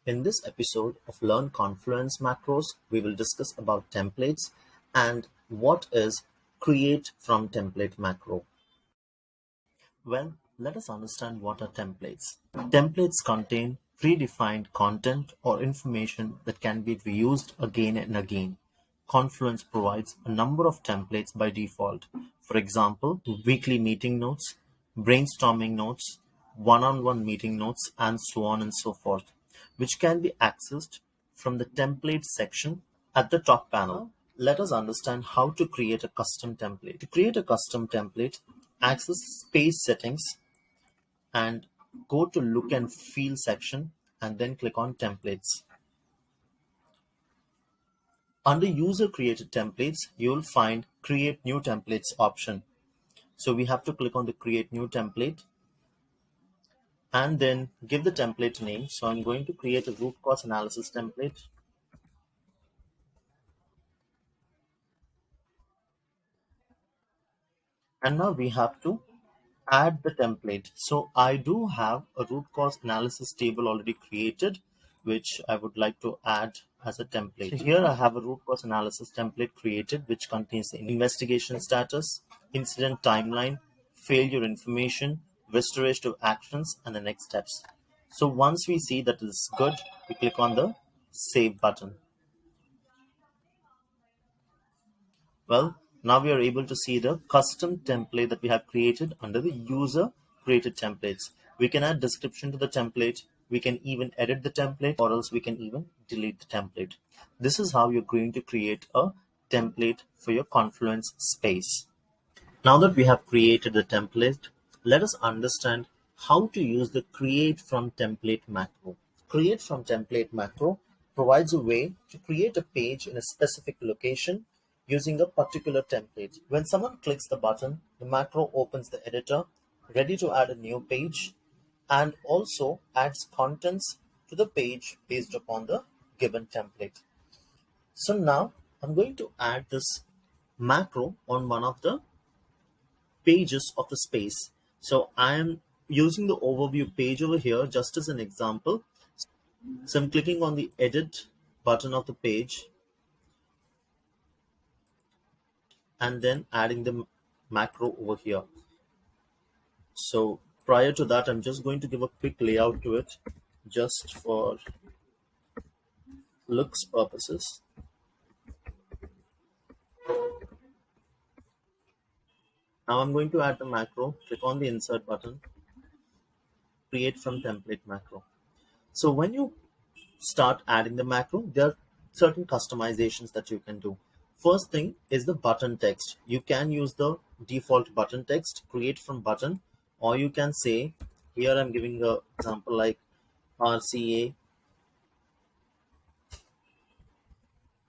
In this episode of Learn Confluence Macros, we will discuss about templates and what is create from template macro. Well, let us understand what are templates. Templates contain predefined content or information that can be reused again and again. Confluence provides a number of templates by default. For example, weekly meeting notes, brainstorming notes, one-on-one meeting notes, and so on and so forth, which can be accessed from the template section at the top panel. Let us understand how to create a custom template. To create a custom template, access Space Settings and go to Look and Feel section and then click on Templates. Under User Created Templates, you will find Create New Templates option. So we have to click on the Create New Template and then give the template name. So I'm going to create a root cause analysis template. And now we have to add the template. So I do have a root cause analysis table already created, which I would like to add as a template. So here I have a root cause analysis template created, which contains the investigation status, incident timeline, failure information, restorative actions, and the next steps. So once we see that is good, we click on the save button. Well, now we are able to see the custom template that we have created under the user created templates. We can add description to the template. We can even edit the template, or else we can even delete the template. This is how you're going to create a template for your Confluence space. Now that we have created the template, let us understand how to use the create from template macro. Create from template macro provides a way to create a page in a specific location using a particular template. When someone clicks the button, the macro opens the editor, ready to add a new page, and also adds contents to the page based upon the given template. So now I'm going to add this macro on one of the pages of the space. So I am using the overview page over here just as an example. So I'm clicking on the edit button of the page and then adding the macro over here. So prior to that, I'm just going to give a quick layout to it just for looks purposes. Now I'm going to add the macro, click on the insert button, create from template macro. So when you start adding the macro, there are certain customizations that you can do. First thing is the button text. You can use the default button text, create from button, or you can say, here I'm giving an example like RCA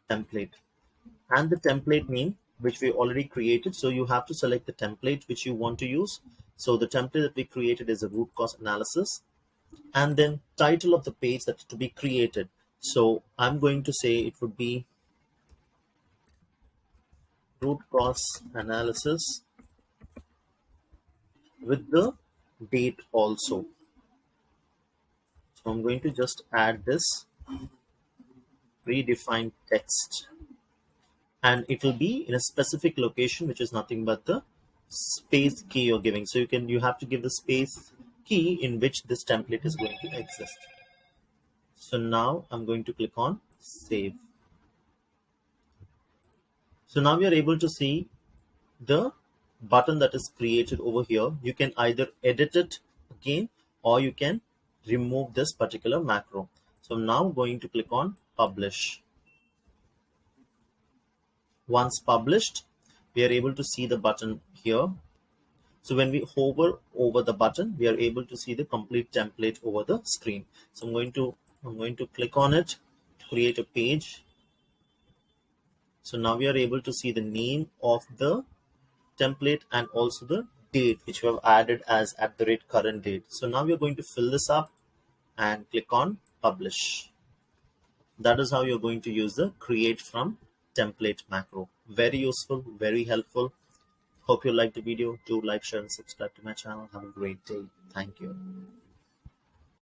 template and the template name which we already created. So you have to select the template which you want to use. So the template that we created is a root cause analysis, and then title of the page that's to be created. So I'm going to say it would be root cause analysis with the date also. So I'm going to just add this predefined text, and it will be in a specific location, which is nothing but the space key you're giving. So you have to give the space key in which this template is going to exist. So now I'm going to click on save. So now we are able to see the button that is created over here. You can either edit it again or you can remove this particular macro. So I'm now going to click on publish. Once published, we are able to see the button here. So when we hover over the button, we are able to see the complete template over the screen. So I'm going to click on it to create a page. So now we are able to see the name of the template and also the date which we have added as at the rate current date. So now we are going to fill this up and click on publish. That is how you're going to use the create from template macro. Very useful, very helpful. Hope you liked the video. Do like, share, and subscribe to my channel. Have a great day. Thank you.